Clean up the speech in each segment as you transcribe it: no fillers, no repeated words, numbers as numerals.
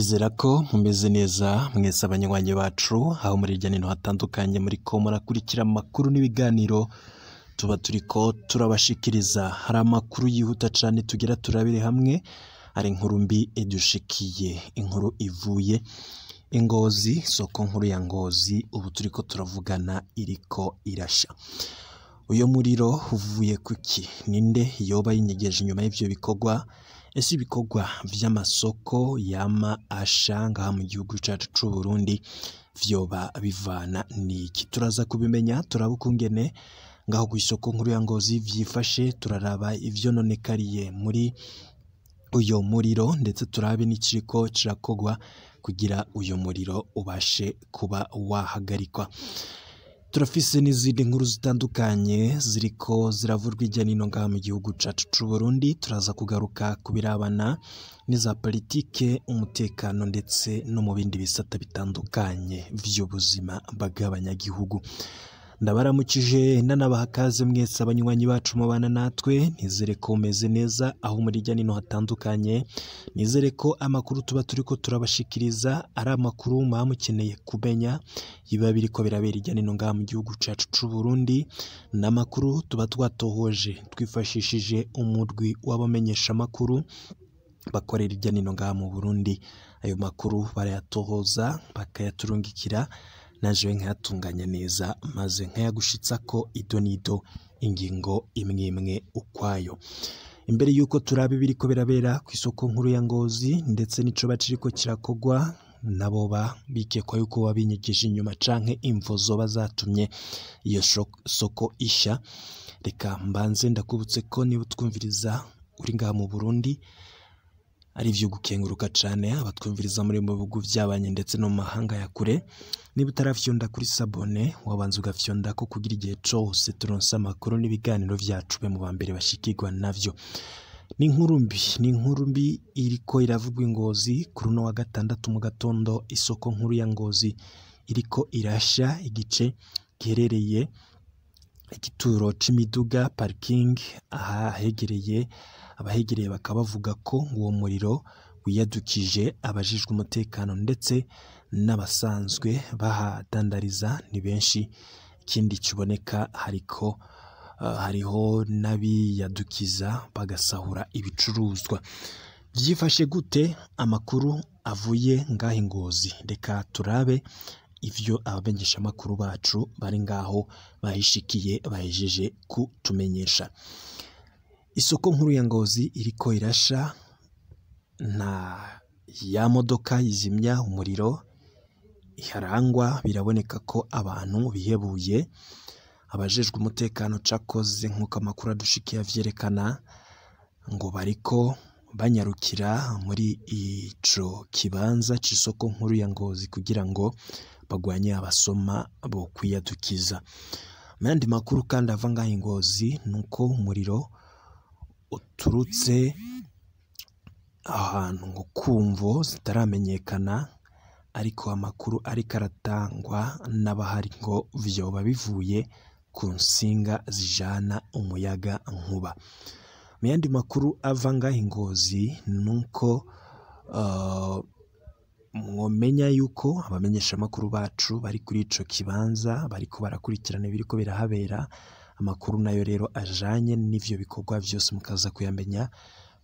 Ndizera ko mumeze neza mwese abanywanyi bacu aho muri hirya no hino hatandukanye muri ko murakurikira amakuru n'ibiganiro tuba turiko turabashikiriza. Hari amakuru yihuta cyane tugira turabire hamwe, ari inkuru mbi edushikiye, inkuru ivuye Ngozi, isoko nkuru ya Ngozi. Ubu turiko turavugana Iriko Irasha. Uyo muriro uvuye kuki? Ninde yoba yinyegeje inyuma y'ivyo bikorwa? Ese ibikorwa vy'amasoko yama asha ngaha mu gihugu cacu c'u Burundi vyoba bivana niki? Turaza kubimenya, turabukungene ngaho ku isoko nkuru ya Ngozi vyifashe, turaraba ivyo nonekariye muri uyo muriro, ndetse turabe n'ikiriko kirakogwa kugira uyo muriro ubashe kuba wahagarikwa. Turafise n'izindi nkuru zitandukanye ziriko ziravurwa hirya no hino ngaha mu gihugu cacu c'u Burundi. Turaza kugaruka kubirabana n'iza politike, umutekano ndetse no mu bindi bisata bitandukanye vy'ubuzima bw'abanyagihugu. Ndabaramukije ndanabaha kaze mwese abanywanyi bacu mubana natwe, nizere ko meze neza aho muri hirya no hino hatandukanye. Nizere ko amakuru tuba turiko turabashikiriza ari amakuru muba mukeneye kumenya, biba biriko birabera hirya no hino ngaha mu gihugu cacu c'u Burundi, n'amakuru tuba twatohoje twifashishije umurwi w'abamenyesha amakuru bakorera hirya no hino ngaha mu Burundi. Ayo makuru barayatohoza bakayaturungikira, naje nkayatunganya neza maze nkayagushitsa ko ido nido ingingo imwe imwe ukwayo. Imbere yuko turabe biriko birabera ku isoko nkuru ya Ngozi ndetse nico baciriko kirakogwa, nabo bikekwa yuko wabinyegeje inyuma canke imvo zoba zatumye iyo soko isha. Reka mbanze ndakubutse ko niba twumviriza uri ngaha mu Burundi ari vyo gukenguruka cane, abatwumviriza muri mu bihugu vy'abanye ndetse no mu mahanga ya kure. Niba utarafyonda kuri sabone, wabanza ugafyonda ko kugira igihe cose turonse amakuru n'ibiganiro vyacu be mu bambere bashikirwa navyo. Ni inkuru mbi iriko iravugwa Ngozi kuri uno wa gatandatu mu gatondo. Isoko nkuru ya Ngozi iriko irasha, igice giherereye igituro c'imiduga parking. Abahegereye bakaba bavuga ko uwo muriro wiyadukije abajijwe umutekano ndetse n'abasanzwe bahadandariza ni benshi. Ikindi kiboneka hariho n'abiyadukiza bagasahura ibicuruzwa. Vyifashe gute? Amakuru avuye ngaho Ngozi, reka turabe ivyo abamenyesha amakuru bacu bari ngaho bahishikiye bahejeje kutumenyesha. Isoko nkuru ya Ngozi iriko irasha, nta ya modoka yizimya umuriro iharangwa. Biraboneka ko abantu bihebuye, abajejwe umutekano cakoze nk'uko amakuru adushikiye avyerekana, ngo bariko banyarukira muri ico kibanza c'isoko nkuru ya Ngozi kugira ngo bagwanye abasoma bo kwiyadukiza. Mandi makuru kandi ava ngaho Ngozi nuko umuriro uturutse ahantu ngo kumvo zitaramenyekana, ariko amakuru ariko aratangwa n'abahari ngo vyoba bivuye ku nsinga zijana umuyaga nkuba. Mu yandi makuru ava ngaho Ngozi nuko mwomenya yuko abamenyesha amakuru bacu bari kuri ico kibanza bariko barakurikirana biriko birahabera. Amakuru nayo rero ajanye n'ivyo bikorwa vyose mukaza kuyamenya.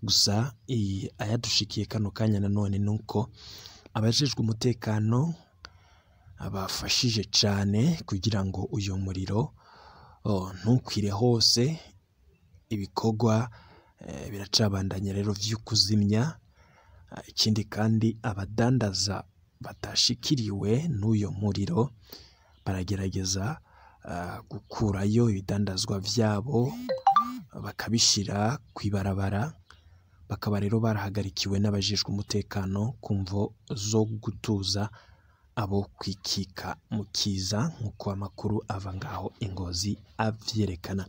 Gusa ayadushikiye kano kanya nanone nuko abajejwe umutekano abafashije cane kugira ngo uyo muriro ntukwire hose. Ibikorwa biracabandanya rero vy'ukuzimya. Ikindi kandi abadandaza batashikiriwe n'uyo muriro baragerageza gukurayo ibidandazwa vyabo bakabishira kwibarabara. Bakaba rero barahagarikiwe n'abajejwe umutekano kumvo zo gutuza abo kwikika mu kiza, nk'uko amakuru ava ngaho Ngozi avyerekana.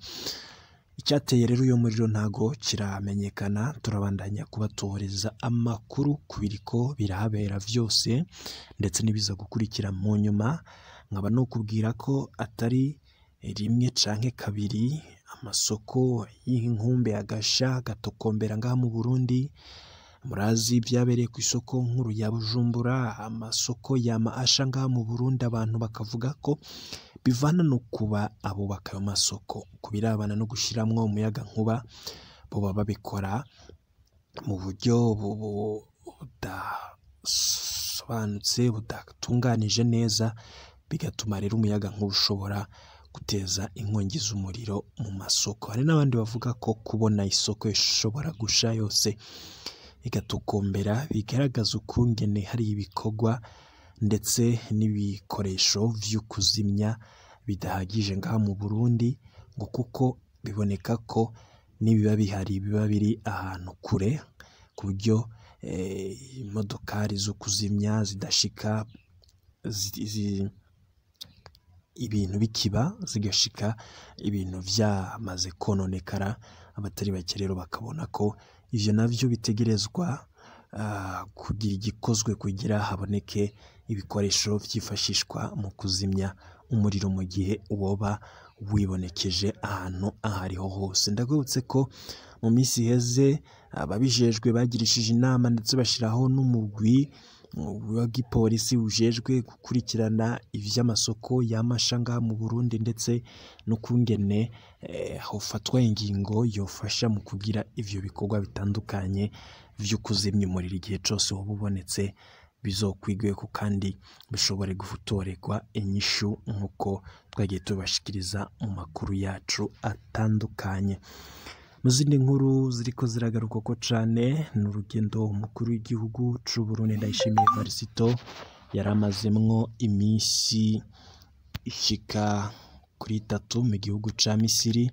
Icyateye rero uyo muriro ntago kiramenyekana. Turabandanya kubatohereza amakuru kubiriko birahabera vyose ndetse nibiza gukurikira mu nyuma. Nkaba no kubwira ko atari rimwe canke kabiri amasoko y'inkumbe agasha gatokombera ngaha mu Burundi. murazi byabereye ku isoko nkuru ya Bujumbura, amasoko yama asha ngaha mu Burundi, abantu bakavuga ko bivana no kuba abubaka ayo masoko kubirabana no gushiramwo umuyaga nkuba, boba babikora mu buryo budasobanutse, budatunganije neza, bigatuma rero umuyaga nkuba ushobora guteza inkongi z'umuriro mu masoko. Hari n'abandi bavuga ko kubona isoko ishobora gusha yose igatukombera bigaragaza ukungene hari ibikorwa ndetse n'ibikoresho vyo kuzimya bidahagije ngaha mu Burundi, ngo kuko biboneka ko nibiba bihari biba biri ahantu kure, ku buryo imodokari zo kuzimya zidashika, ibintu bikiba zigashika ibintu vyamaze kononekara. Abatari bake rero bakabona ko ivyo navyo bitegerezwa kugira igikozwe kugira haboneke ibikoresho vyifashishwa mu kuzimya umuriro mu gihe woba wibonekeje ahantu ahariho hose. Ndagutse ko mu minsi iheze ababijejwe bagirishije inama ndetse bashiraho n'umugwi w'igipolisi ujejwe gukurikirana ivy'amasoko y'amashanga mu Burundi, ndetse no kungene hofatwa ingingo yofasha mu kugira ivyo bikorwa bitandukanye vyo kuzimya umuriro igihe cose woba ubonetse, bizokwigweko kandi bishobore gutorerwa inyishu nk'uko twagiye tubashikiriza mu makuru yacu atandukanye. Mu zindi nkuru ziriko ziragaruka ko cane n'urugendo umukuru w'igihugu c'u Burundi Ndayishimiye Varisito yaramazemwo imisi ishika kuri 3 mu gihugu ca Misiri.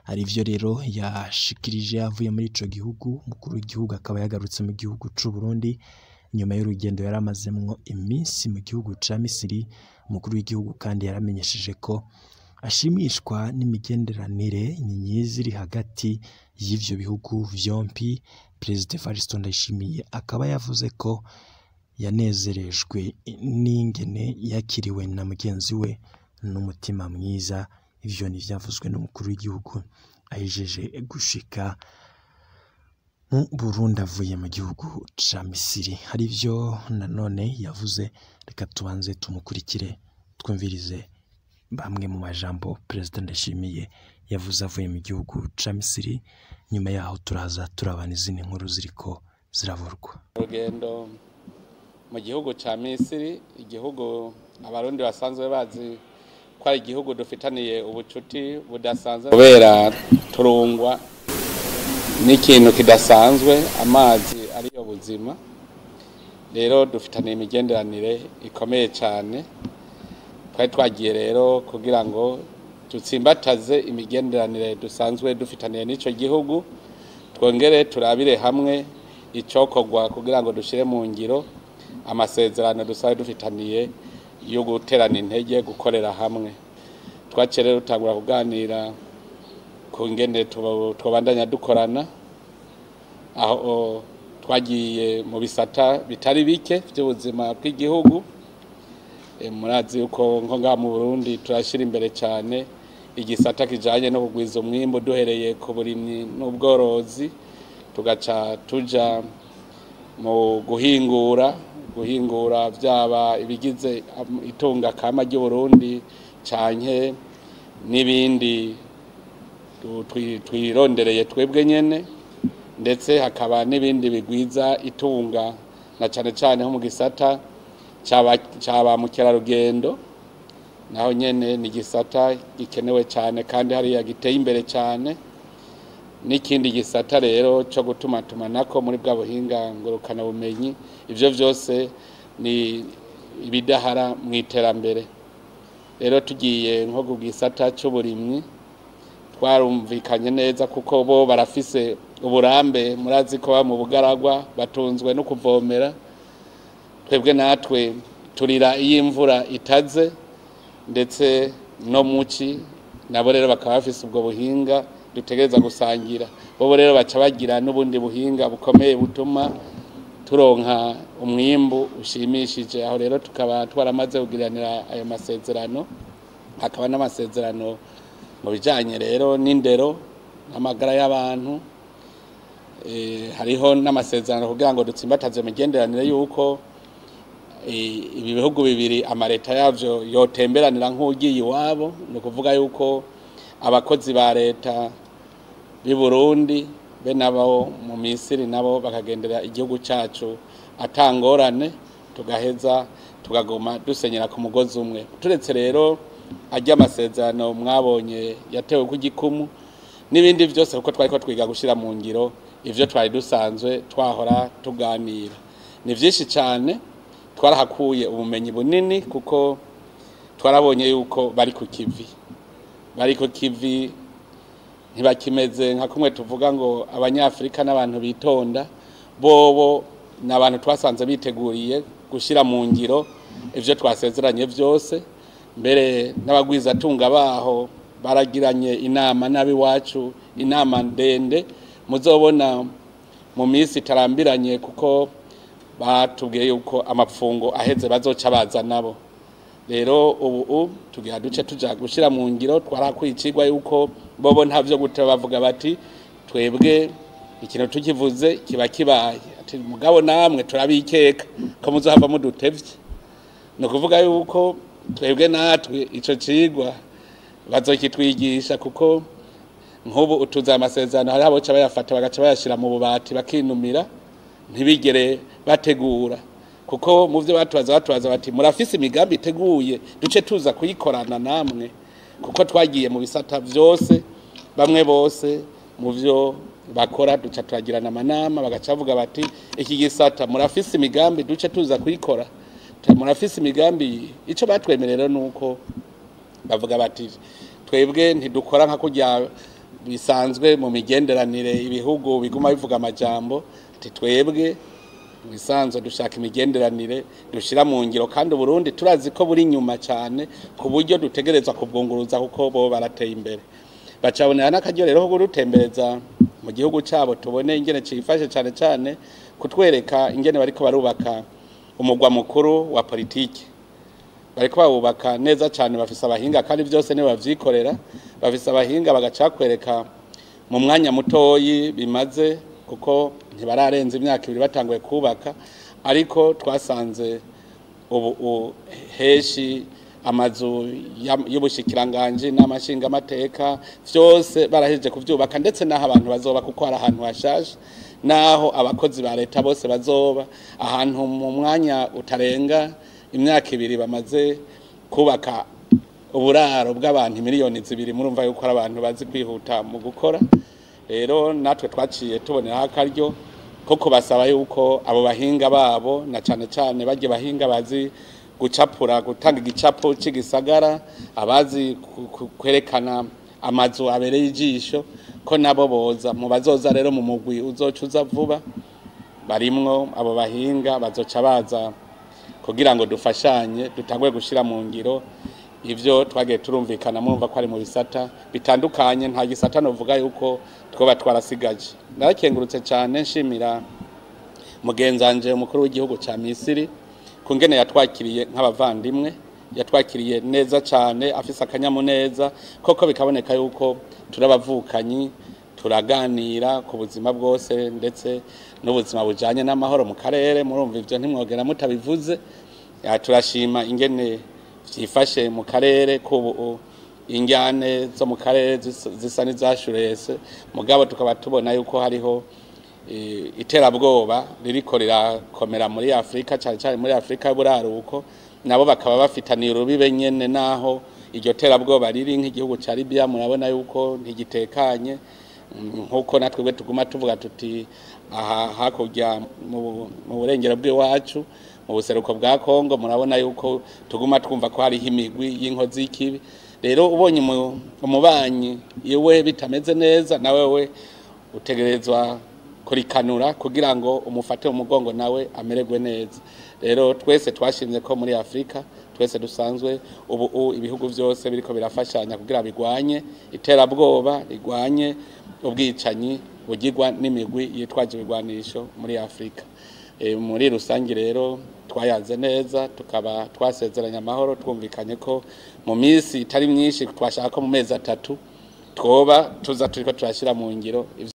Arivyo rero yashikirije avuye muri ico gihugu. Umukuru w'igihugu akaba yagarutse mu gihugu c'u Burundi nyuma y'urugendo yaramazemwo imisi mu gihugu ca Misiri. Umukuru w'igihugu kandi yaramenyesheje ko ashimishwa n'imigenderanire myiza iri hagati y'ivyo bihugu vyompi. Perezida Varisito Ndayishimiye akaba yavuze ko yanezerejwe n'ingene yakiriwe na mugenzi we n'umutima mwiza. Ivyo ni vyavuzwe n'umukuru w'igihugu ahejeje gushika mu Burundi avuye mu gihugu ca Misiri. Hari ivyo nanone yavuze, reka tubanze tumukurikire twumvirize bamwe mu majambo Perezida Ndayishimiye yavuze avuye mu gihugu ca Misiri. Nyuma yaho turaza turabana izindi nkuru ziriko ziravurwa. Urugendo mu gihugu ca Misiri, igihugu abarundi basanzwe bazi ko ari igihugu dufitaniye ubucuti budasanzwe kubera turungwa n'ikintu kidasanzwe, amazi ariyo buzima. Rero dufitaniye imigenderanire ikomeye cyane. Twari twagiye rero kugira ngo dutsimbataze imigenderanire dusanzwe dufitaniye n'ico gihugu, twongere turabire hamwe icokorwa kugira ngo dushire mu ngiro amasezerano dusanzwe dufitaniye yo guterana intege gukorera hamwe. Twaciye rero dutangura kuganira ku ngene twabandanya dukorana, aho twagiye mu bisata bitari bike by'ubuzima bw'igihugu. Murazi uko nko ngaha mu Burundi turashira imbere cyane igisata kijanye no kugwiza umwimbo duhereye ku burimyi n'ubworozi, tugaca tuja mu guhingura byaba ibigize itunga kama ry'u Burundi canke n'ibindi twirondereye twebwe nyene, ndetse hakaba n'ibindi bigwiza itunga na cane nko mu gisata cyaba mukerarugendo, naho nyene ni gisata gikenewe cyane kandi hariya giteye imbere cyane. N'ikindi gisata rero cyo gutumatumanako muri bwa buhinga ngurukana bumenyi. Ivyo vyose ni ibidahara mu iterambere. Rero tugiye nko ku gisata cy'uburimyi, twarumvikanye neza kuko bo barafise uburambe. Murazi ko mu bugaragwa batunzwe no kuvomera, twebwe natwe turira iyo imvura itaze, ndetse no muci nabo rero bakaba bafise ubwo buhinga dutegereza gusangira. Bo rero baca bagira n'ubundi buhinga bukomeye butuma turonka umwimbu ushimishije. Aho rero tukaba twaramaze kugiranira ayo masezerano. Hakaba n'amasezerano mu bijanye rero n'indero n'amagara y'abantu, hariho n'amasezerano kugira ngo dutsimbataze imigenderanire yuko ibi bihugu bibiri amareta yavyo yotemberanira nk'ugiye iwabo no kuvuga yuko abakozi ba leta b'i Burundi be nabo mu Misiri nabo bakagendera igihugu cacu atangorane tugaheza tugagoma dusenyera ku mugozi umwe turetse rero ajya amasezerano mwabonye yatewe ku gikumu n'ibindi byose kuko twari ko twiga gushira mu ngiro ivyo twari dusanzwe twahora tuganira ni vyinshi cyane twarahakuye ubumenyi bunini kuko twarabonye yuko bari ku kivi ntibakimeze nka kumwe tuvuga ngo abanyafrika n'abantu bitonda bobo n'abantu twasanze biteguriye gushira mu ngiro ivyo twasezeranye byose mbere n'abagwiza tunga baho baragiranye inama nabi wacu inama ndende muzobona mu minsi tarambiranye kuko batubwiye yuko amapfungo aheze bazoca baza nabo rero ubu tugiye duce tuja gushira mu ngiro twarakwicigwa yuko bobo ntavyo gute bavuga bati twebwe ikintu tukivuze kiba kibaye ati mugabo namwe turabikeka ko muzohava mudutevye no kuvuga yuko twebwe natwe ico cigwa bazokitwigisha kuko nk'ubu utuza amasezerano hari abo ca bayafata bagaca bayashira mu bubati bakinumira ntibigere bategura kuko mu byo batubaza bati murafise imigambi iteguye duce tuza kuyikorana namwe kuko twagiye mu bisata byose bamwe bose mu byo bakora duca turagirana amanama bagacavuga bati iki gisata murafise imigambi duce tuza kuyikora murafise imigambi ico batwemerera nuko bavuga bati twebwe ntidukora nka kujya bisanzwe mu migenderanire ibihugu biguma bivuga amajambo ati twebwe bisanzwe dushaka imigenderanire dushira mu ngiro kandi Burundi turazi ko buri nyuma cyane ku buryo dutegerezwa kubwunguruza kuko bo barateye imbere bacabonera n'akaryo rero ko gutembereza mu gihugu cyabo tubone ingene cifashe cyane cyane kutwereka ingene bariko barubaka umugwa mukuru wa politiki bariko babubaka neza cyane bafise abahinga kandi byose ne bavyikorera bafise abahinga bagacakwereka mu mwanya mutoyi bimaze kuko ntibararenza imyaka 2 batanguye kubaka ariko twasanze ubu heshi amazu y'ubushikiranganje n'amashinga amateka byose baraheje kuvyubaka ndetse naho abantu bazoba kuko ari ahantu hashaje naho abakozi ba leta bose bazoba ahantu mu mwanya utarenga imyaka 2 bamaze kubaka uburaro bw'abantu miliyoni 2 murumva yuko ari abantu bazi kwihuta mu gukora rero natwe twaciye tubonera akaryo koko basaba yuko abo bahinga babo na cyane cyane baje bahinga bazi gucapura gutanga igicapo c'igisagara abazi kwerekana amazu abereye ijisho ko nabo boza mu bazoza rero mu mugwi uzocuza vuba barimwo abo bahinga bazoca baza kugira ngo dufashanye dutangwe gushira mu ngiro ivyo twagiye turumvikana murumva ko ari mu bisata bitandukanye nta gisata novuga yuko twoba twarasigaje narakengurutse cyane nshimira mugenzanje umukuru w'igihugu ca Misiri kungene yatwakiriye nk'abavandimwe yatwakiriye neza cyane afise akanyamuneza koko bikaboneka yuko turabavukanyi turaganira ku buzima bwose ndetse n'ubuzima bujanye n'amahoro mu karere murumva ivyo ntimwogera mutabivuze turashima ingene vyifashe mu karere ko injyane zo mu karere zisa n'izashurese mugabo tukaba tubona yuko hariho iterabwoba ririko rirakomera muri Afrika cyane muri Afrika y'uburaruko nabo bakaba bafitaniye urubibe nyene naho iryo terabwoba riri nk'igihugu ca Libya murabona yuko ntigitekanye nkuko natwe tuguma tuvuga tuti aha hakurya mu burengero bw'iwacu mu buseruko bwa Kongo murabona yuko tuguma twumva ko hari imigwi y'inkozi y'ikibi rero ubonye umubanyi yewe bitameze neza nawe we utegerezwa kurikanura kugira ngo umufate umugongo nawe amererwe neza rero twese twashimye ko muri Afrika twese dusanzwe ubu ibihugu byose biriko birafashanya kugira bigwanye iterabwoba rigwanye ubwicanyi bugirwa n'imigwi yitwaje ibigwanisho muri Afrika muri rusangi rero twayanze neza tukaba twasezeranya amahoro twumvikanye ko mu minsi itari myinshi twashaka mu mezi 3 twoba tuza turiko turashira mu ngiro ivyo